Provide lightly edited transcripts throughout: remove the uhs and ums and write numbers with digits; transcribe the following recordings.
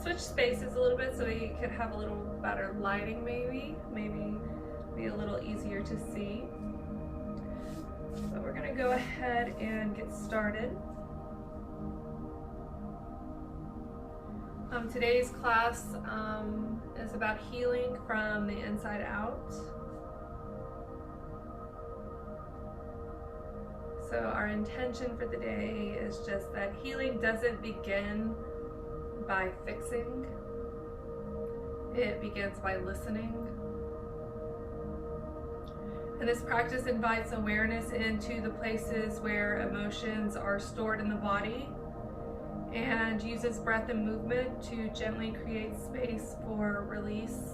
switch spaces a little bit so we could have a little better lighting, maybe be a little easier to see. But we're gonna go ahead and get started. Today's class is about healing from the inside out. So our intention for the day is just that healing doesn't begin by fixing. It begins by listening. And this practice invites awareness into the places where emotions are stored in the body and uses breath and movement to gently create space for release,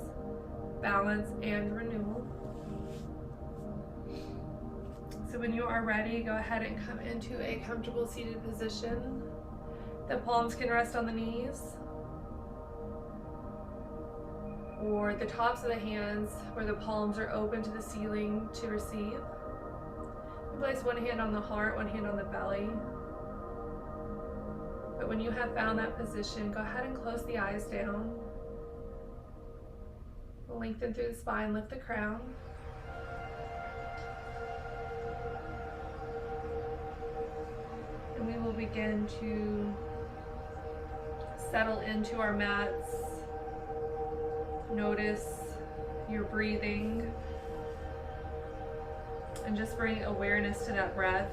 balance, and renewal. So when you are ready, go ahead and come into a comfortable seated position. The palms can rest on the knees or the tops of the hands where the palms are open to the ceiling to receive. You place one hand on the heart, one hand on the belly. But when you have found that position, go ahead and close the eyes down. Lengthen through the spine, lift the crown. And we will begin to settle into our mats. Notice your breathing and just bring awareness to that breath.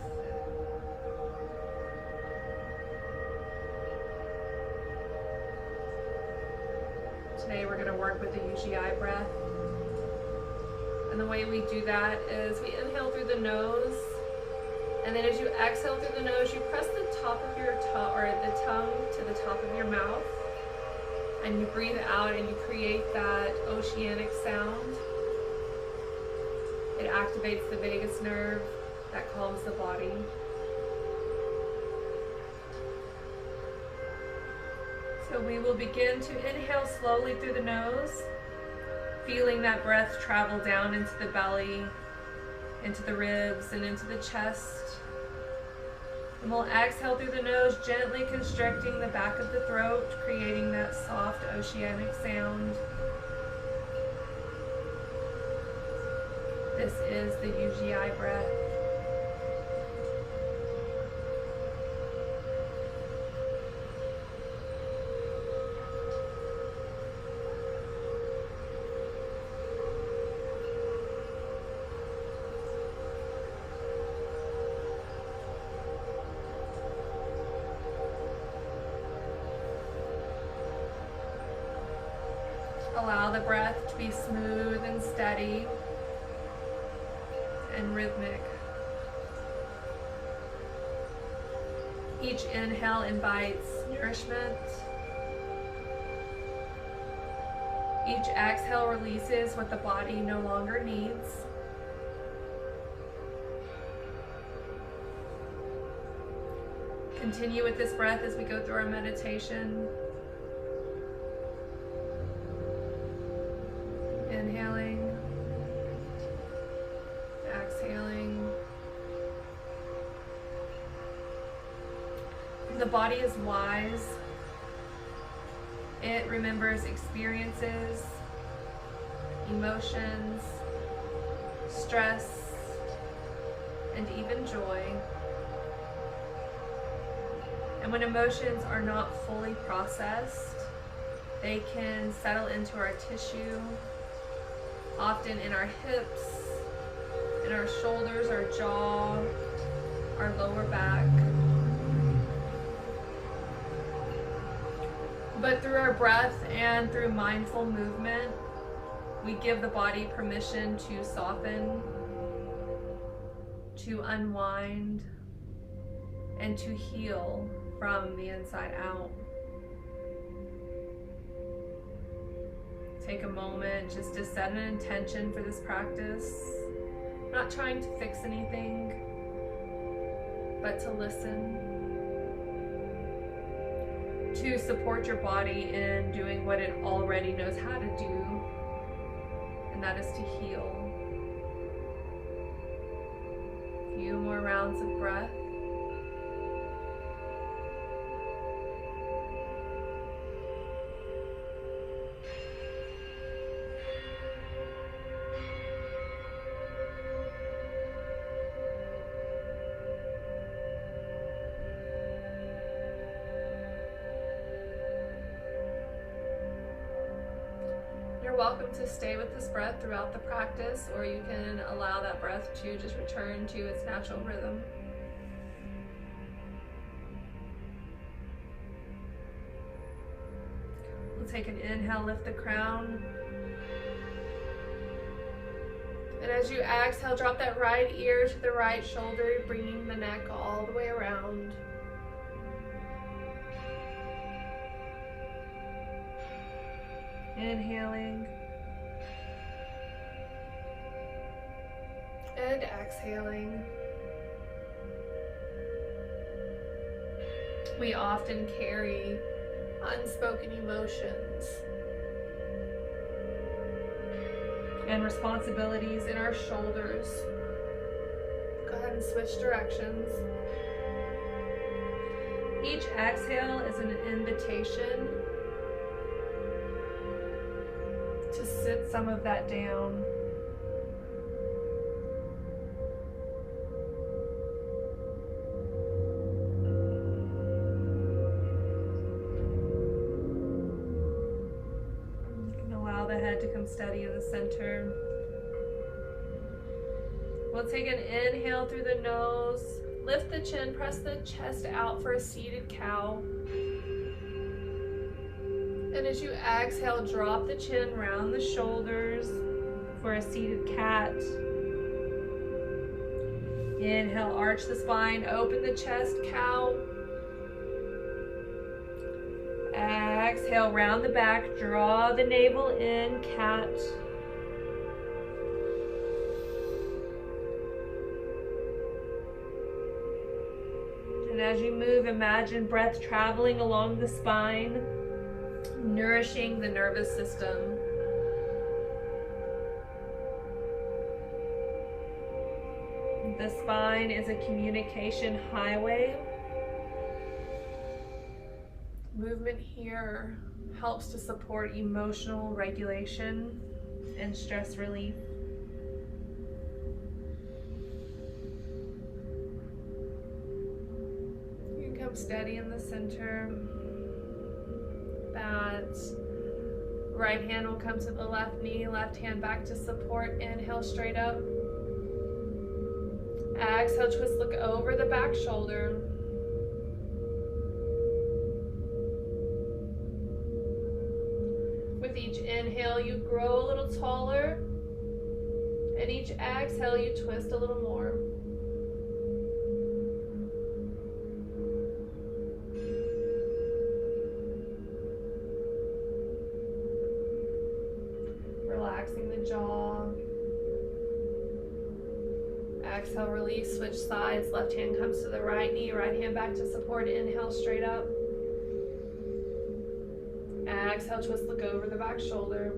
Today we're going to work with the UGI breath. And the way we do that is we inhale through the nose, and then as you exhale through the nose, you press the top of your tongue or the tongue to the top of your mouth, and you breathe out and you create that oceanic sound. It activates the vagus nerve that calms the body. So we will begin to inhale slowly through the nose, feeling that breath travel down into the belly, into the ribs, and into the chest. And we'll exhale through the nose, gently constricting the back of the throat, creating that soft oceanic sound. This is the UGI breath. Allow the breath to be smooth and steady and rhythmic. Each inhale invites nourishment. Each exhale releases what the body no longer needs. Continue with this breath as we go through our meditation. Inhaling, exhaling. The body is wise. It remembers experiences, emotions, stress, and even joy. And when emotions are not fully processed, they can settle into our tissue, often in our hips, in our shoulders, our jaw, our lower back. But through our breath and through mindful movement, we give the body permission to soften, to unwind, and to heal from the inside out. Take a moment just to set an intention for this practice, not trying to fix anything, but to listen, to support your body in doing what it already knows how to do, and that is to heal. A few more rounds of breath. You're welcome to stay with this breath throughout the practice, or you can allow that breath to just return to its natural rhythm. We'll take an inhale, lift the crown. And as you exhale, drop that right ear to the right shoulder, bringing the neck all the way around. Inhaling. And exhaling. We often carry unspoken emotions and responsibilities in our shoulders. Go ahead and switch directions. Each exhale is an invitation to sit some of that down. Steady in the center. We'll take an inhale through the nose, lift the chin, press the chest out for a seated cow. And as you exhale, drop the chin, round the shoulders for a seated cat. Inhale, arch the spine, open the chest, cow. Exhale, round the back, draw the navel in, cat. And as you move, imagine breath traveling along the spine, nourishing the nervous system. The spine is a communication highway. Movement here helps to support emotional regulation and stress relief. You can come steady in the center. That right hand will come to the left knee, left hand back to support. Inhale, straight up. Exhale, twist, look over the back shoulder. With each inhale, you grow a little taller, and each exhale, you twist a little more. Relaxing the jaw. Exhale, release, switch sides. Left hand comes to the right knee, right hand back to support. Inhale, straight up. Exhale, twist, look over the back shoulder.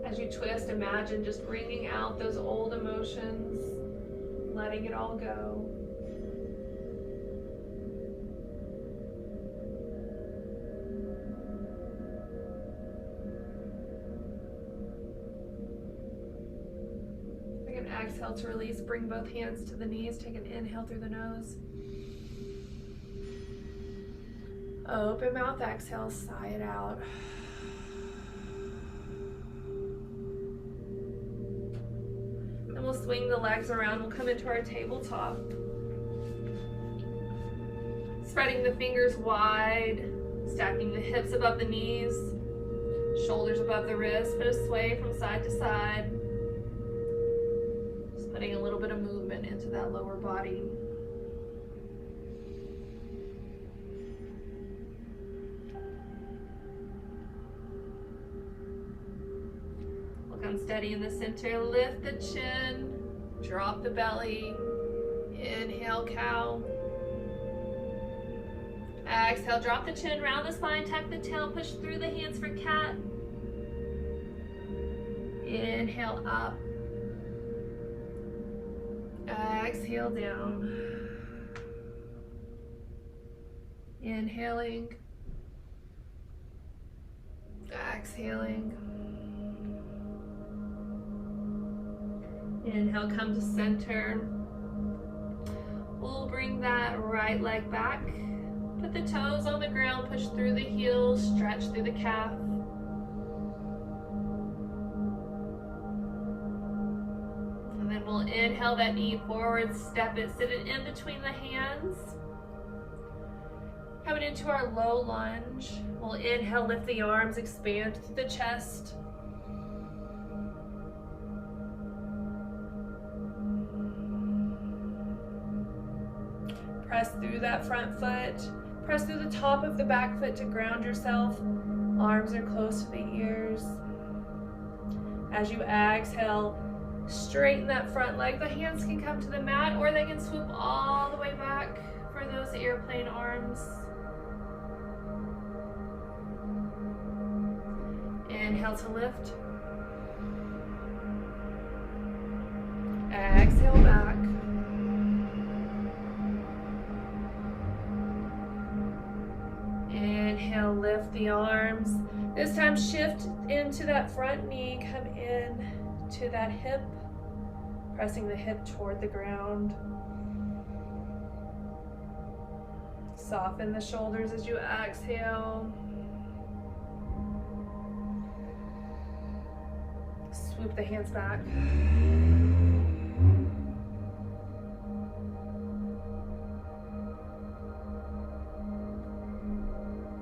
As you twist, imagine just bringing out those old emotions, letting it all go. Exhale to release, bring both hands to the knees, take an inhale through the nose. Open mouth, exhale, sigh it out. Then we'll swing the legs around, we'll come into our tabletop. Spreading the fingers wide, stacking the hips above the knees, shoulders above the wrists, bit of sway from side to side. Putting a little bit of movement into that lower body. We'll come steady in the center, lift the chin, drop the belly, inhale, cow. Exhale, drop the chin, round the spine, tuck the tail, push through the hands for cat. Inhale, up. Exhale, down. Inhaling. Exhaling. Inhale, come to center. We'll bring that right leg back. Put the toes on the ground, push through the heels, stretch through the calf. And then we'll inhale that knee forward, step it, sit it in between the hands. Coming into our low lunge, we'll inhale, lift the arms, expand through the chest. Press through that front foot. Press through the top of the back foot to ground yourself. Arms are close to the ears. As you exhale, straighten that front leg. The hands can come to the mat or they can swoop all the way back for those airplane arms. Inhale to lift. Exhale back. Inhale, lift the arms. This time shift into that front knee, come in to that hip, pressing the hip toward the ground. Soften the shoulders as you exhale. Swoop the hands back.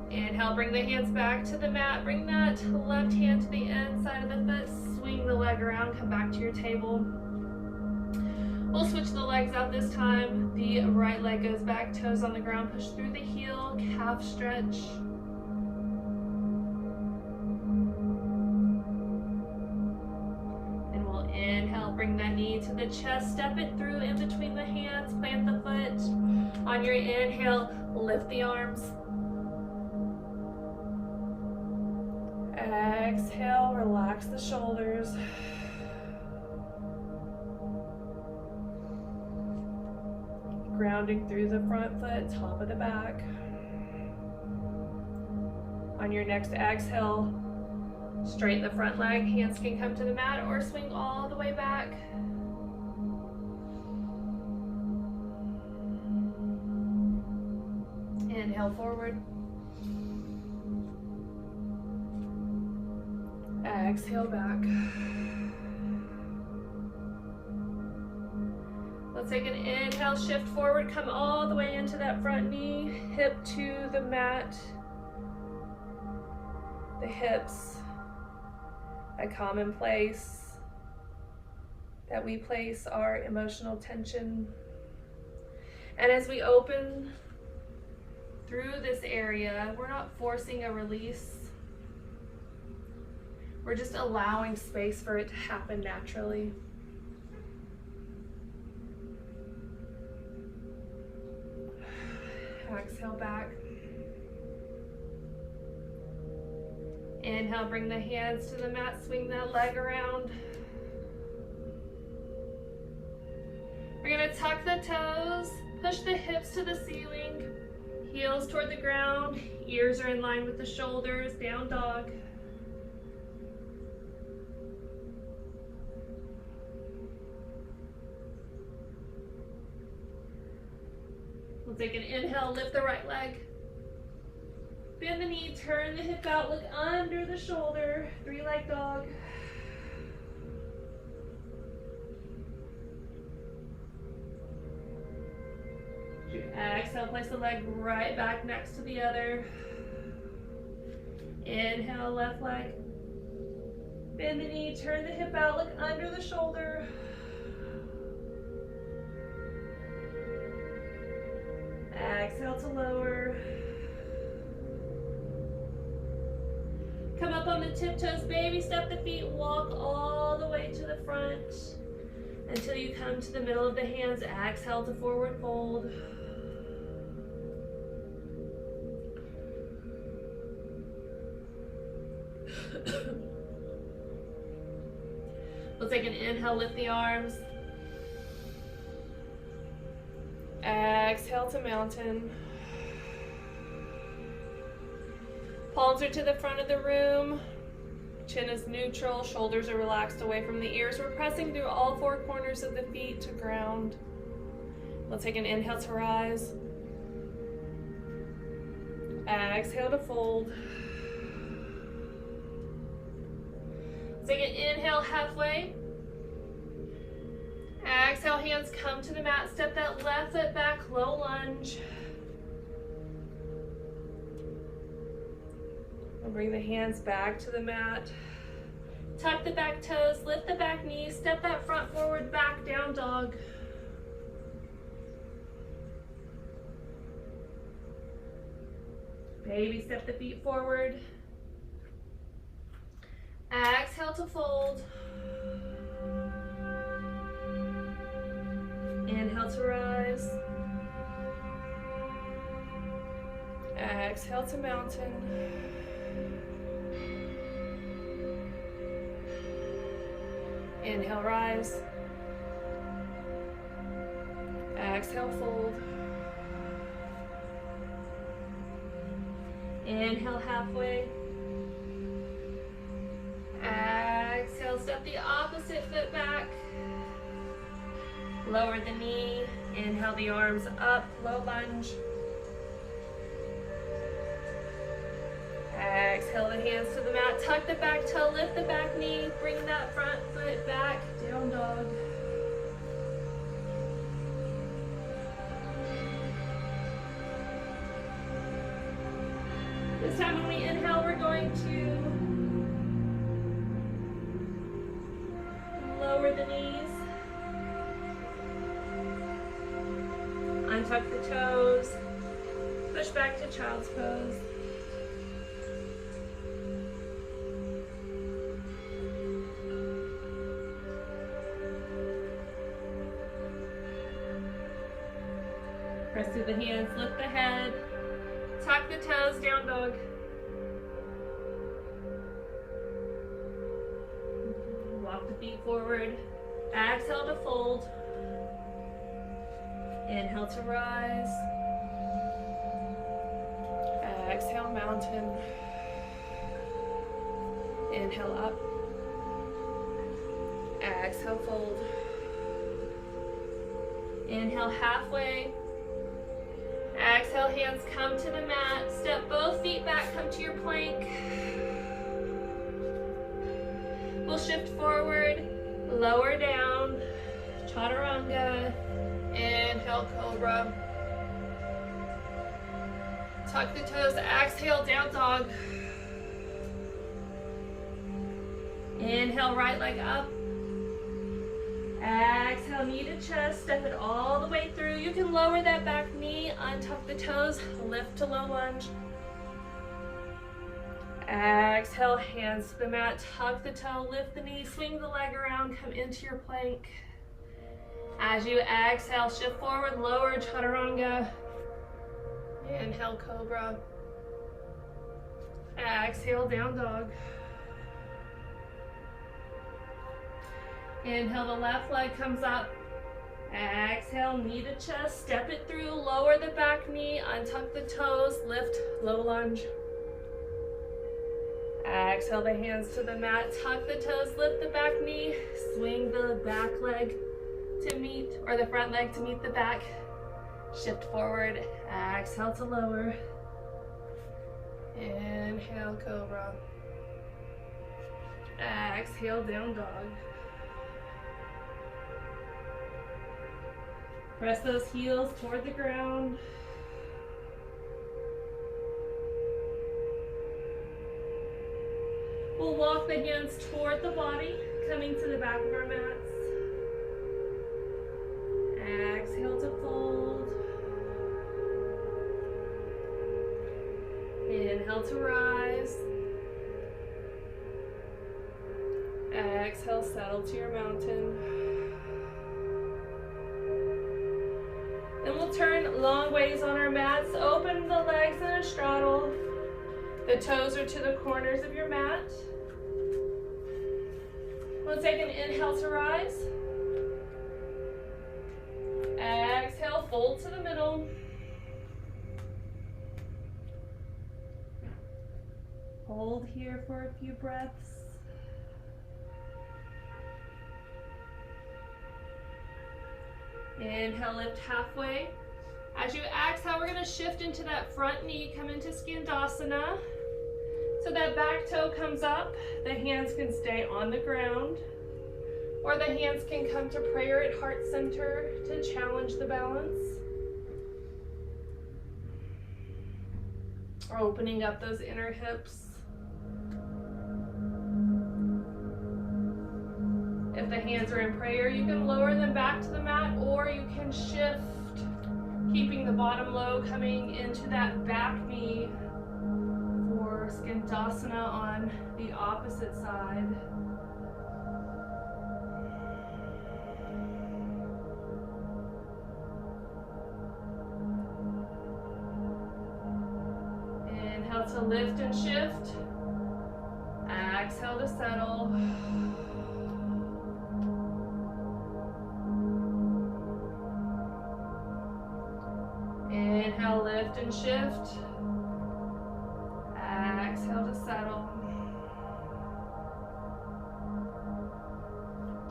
Inhale, bring the hands back to the mat. Bring that left hand to the inside of the foot. Swing the leg around, come back to your table. We'll switch the legs out this time. The right leg goes back, toes on the ground, push through the heel, calf stretch. And we'll inhale, bring that knee to the chest, step it through in between the hands, plant the foot. On your inhale, lift the arms. Exhale, relax the shoulders. Grounding through the front foot, top of the back. On your next exhale, straighten the front leg. Hands can come to the mat or swing all the way back. Inhale forward. Exhale back. Let's take an inhale, shift forward, come all the way into that front knee, hip to the mat. The hips, a common place that we place our emotional tension. And as we open through this area, we're not forcing a release. We're just allowing space for it to happen naturally. Exhale back. Inhale, bring the hands to the mat, swing that leg around. We're gonna tuck the toes, push the hips to the ceiling, heels toward the ground, ears are in line with the shoulders, down dog. We'll take an inhale, lift the right leg. Bend the knee, turn the hip out, look under the shoulder, three-leg dog. Exhale, place the leg right back next to the other. Inhale, left leg. Bend the knee, turn the hip out, look under the shoulder. Exhale to lower. Come up on the tiptoes, baby step the feet, walk all the way to the front until you come to the middle of the hands. Exhale to forward fold. We'll take an inhale, lift the arms. Exhale to mountain. Palms are to the front of the room. Chin is neutral, shoulders are relaxed away from the ears. We're pressing through all four corners of the feet to ground. We'll take an inhale to rise. Exhale to fold. Take an inhale halfway. Exhale, hands come to the mat. Step that left foot back, low lunge. And bring the hands back to the mat. Tuck the back toes, lift the back knees, step that front forward, back down dog. Baby step the feet forward. Exhale to fold. Inhale to rise. Exhale to mountain. Inhale, rise. Exhale, fold. Inhale, halfway. Exhale, step the opposite foot back. Lower the knee. Inhale the arms up, low lunge. Exhale the hands to the mat. Tuck the back toe, lift the back knee. Bring that front foot back, down dog. This time when we inhale, we're going to lower the knees. Untuck the toes. Push back to child's pose. Press through the hands, lift the head. Tuck the toes, down dog. Walk the feet forward. Exhale to fold. Inhale to rise. Exhale, mountain. Inhale up. Exhale, fold. Inhale halfway. Exhale, hands come to the mat. Step both feet back, come to your plank. We'll shift forward, lower down, chaturanga. Inhale, cobra. Tuck the toes, exhale, down dog. Inhale, right leg up. Exhale, knee to chest, step it all the way through. You can lower that back knee, untuck the toes, lift to low lunge. Exhale, hands to the mat, tuck the toe, lift the knee, swing the leg around, come into your plank. As you exhale, shift forward, lower chaturanga. Inhale, cobra. Exhale, down dog. Inhale, the left leg comes up. Exhale, knee to chest, step it through, lower the back knee, untuck the toes, lift, low lunge. Exhale the hands to the mat, tuck the toes, lift the back knee, swing the back leg to meet, or the front leg to meet the back. Shift forward, exhale to lower. Inhale, cobra. Exhale, down dog. Press those heels toward the ground. We'll walk the hands toward the body, coming to the back of our mats. Exhale to fold. Inhale to rise. Exhale, settle to your mountain. Then we'll turn long ways on our mats. Open the legs in a straddle. The toes are to the corners of your mat. We'll take an inhale to rise. Exhale, fold to the middle. Hold here for a few breaths. Inhale, lift halfway. As you exhale, we're going to shift into that front knee, come into Skandasana. So that back toe comes up, the hands can stay on the ground, or the hands can come to prayer at heart center to challenge the balance. Or opening up those inner hips. If the hands are in prayer, you can lower them back to the mat, or you can shift, keeping the bottom low, coming into that back knee for Skandasana on the opposite side. Inhale to lift and shift. Exhale to settle. Inhale, lift and shift. Exhale to settle.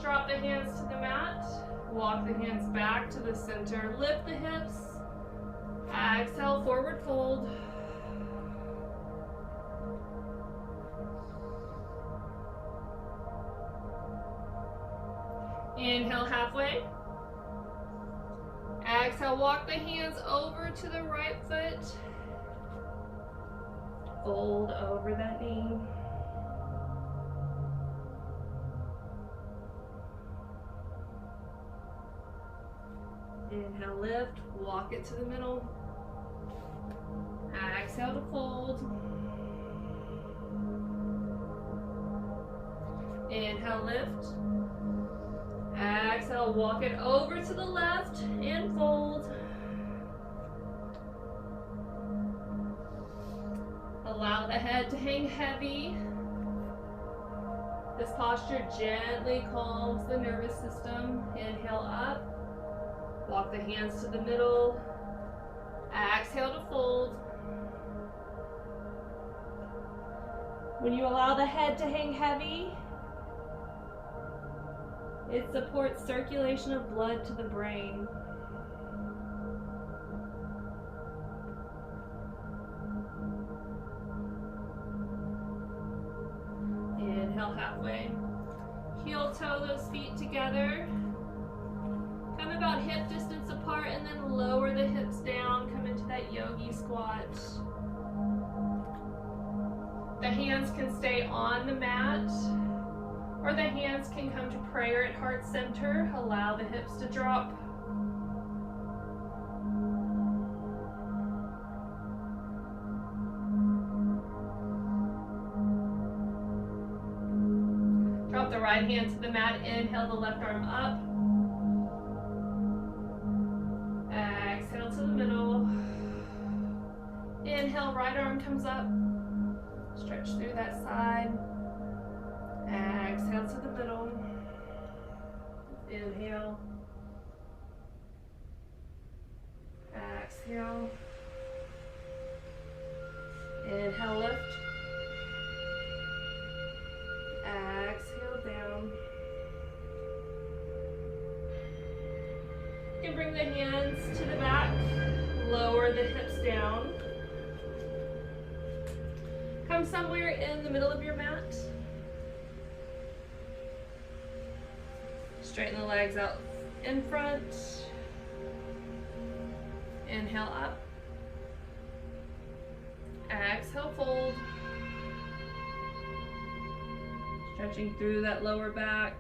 Drop the hands to the mat. Walk the hands back to the center. Lift the hips. Exhale, forward fold. Inhale, halfway. Exhale, walk the hands over to the right foot. Fold over that knee. Inhale, lift, walk it to the middle. Exhale to fold. Inhale, lift. Exhale, walk it over to the left and fold. Allow the head to hang heavy. This posture gently calms the nervous system. Inhale up. Walk the hands to the middle. Exhale to fold. When you allow the head to hang heavy, it supports circulation of blood to the brain. Inhale, halfway. Heel toe those feet together. Come about hip distance apart and then lower the hips down. Come into that yogi squat. The hands can stay on the mat, or the hands can come to prayer at heart center. Allow the hips to drop. Drop the right hand to the mat. Inhale the left arm up. Exhale to the middle. Inhale, right arm comes up. Stretch through that side. Exhale to the middle. Inhale. Exhale. Inhale, lift. Exhale down. You can bring the hands to the back. Lower the hips down. Come somewhere in the middle of your mat. Straighten the legs out in front. Inhale up. Exhale, fold. Stretching through that lower back.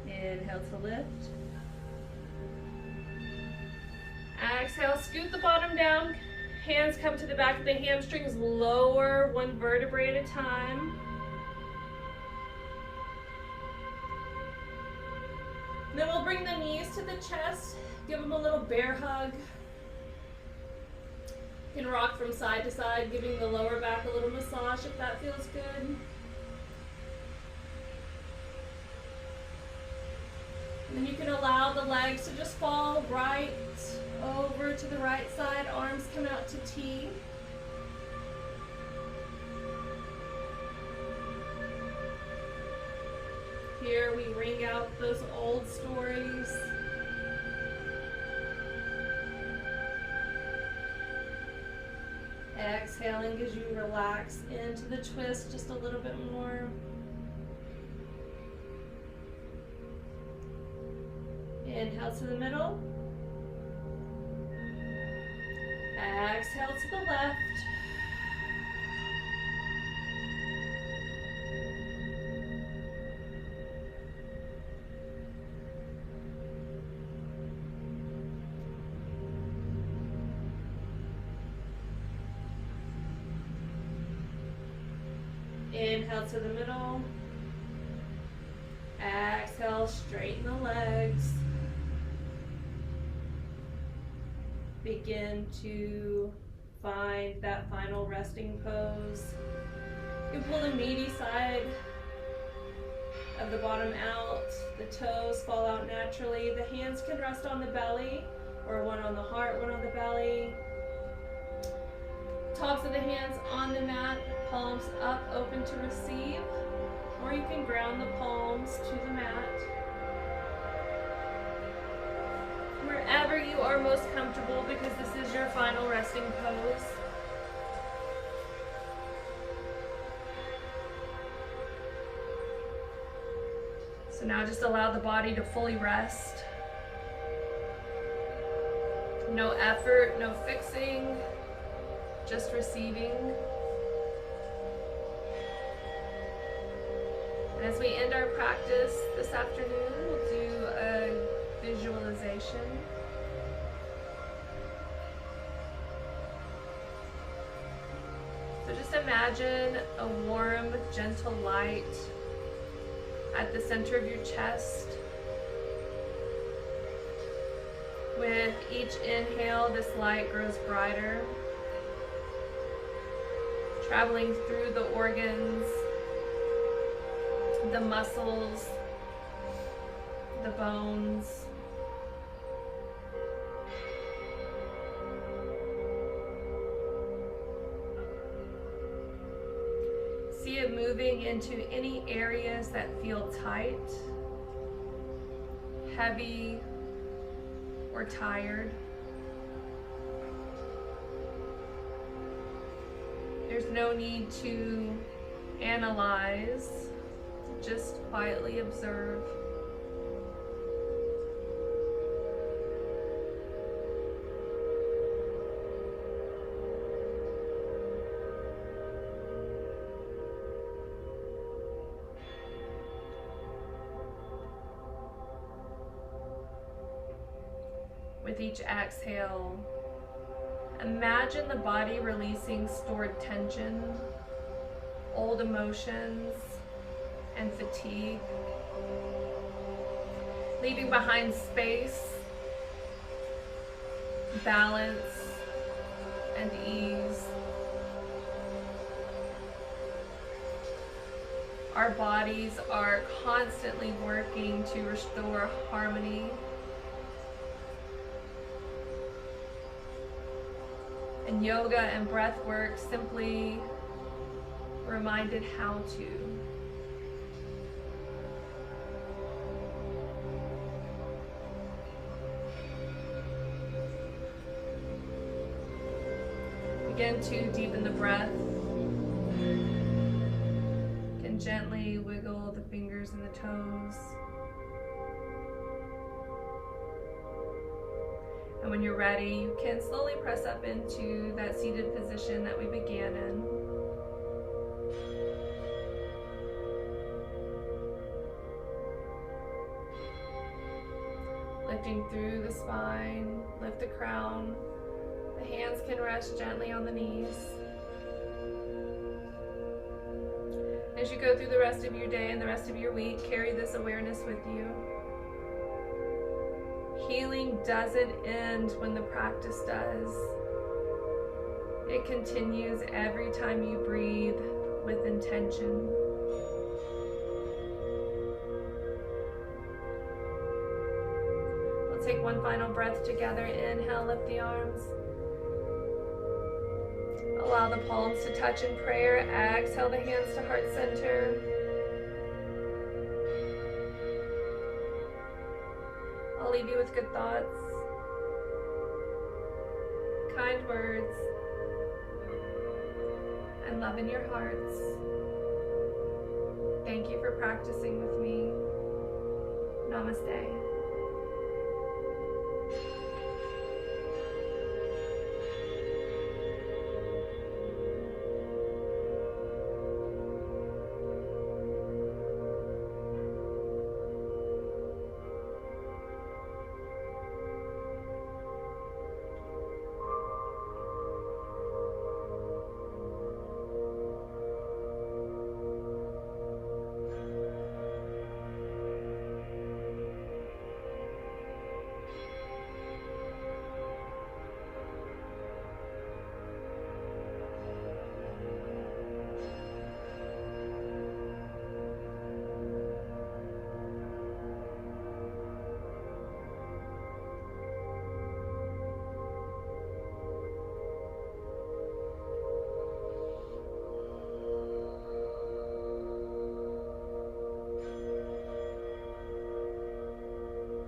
Inhale to lift. Exhale, scoot the bottom down. Hands come to the back of the hamstrings, lower one vertebrae at a time. Then we'll bring the knees to the chest, give them a little bear hug. You can rock from side to side, giving the lower back a little massage if that feels good. And you can allow the legs to just fall right over to the right side. Arms come out to T. Here we ring out those old stories. Exhaling as you relax into the twist just a little bit more. Inhale to the middle. Exhale to the left. Inhale to the middle. Exhale, straighten the legs. Begin to find that final resting pose. You pull the meaty side of the bottom out. The toes fall out naturally. The hands can rest on the belly, or one on the heart, one on the belly. Tops of the hands on the mat, palms up, open to receive, or you can ground the palms to the mat. Wherever you are most comfortable, because this is your final resting pose. So now just allow the body to fully rest. No effort, no fixing, just receiving. And as we end our practice this afternoon, we'll do a visualization. So just imagine a warm, gentle light at the center of your chest. With each inhale, this light grows brighter, traveling through the organs, the muscles, the bones. See it moving into any areas that feel tight, heavy, or tired. There's no need to analyze, just quietly observe. With each exhale, imagine the body releasing stored tension, old emotions, and fatigue, leaving behind space, balance, and ease. Our bodies are constantly working to restore harmony. And yoga and breath work simply reminded how to. Begin to deepen the breath. You can gently wiggle the fingers and the toes. And when you're ready, you can slowly press up into that seated position that we began in. Lifting through the spine, lift the crown. The hands can rest gently on the knees. As you go through the rest of your day and the rest of your week, carry this awareness with you. Healing doesn't end when the practice does. It continues every time you breathe with intention. We'll take one final breath together. Inhale, lift the arms. Allow the palms to touch in prayer. Exhale the hands to heart center. I'll leave you with good thoughts, kind words, and love in your hearts. Thank you for practicing with me. Namaste.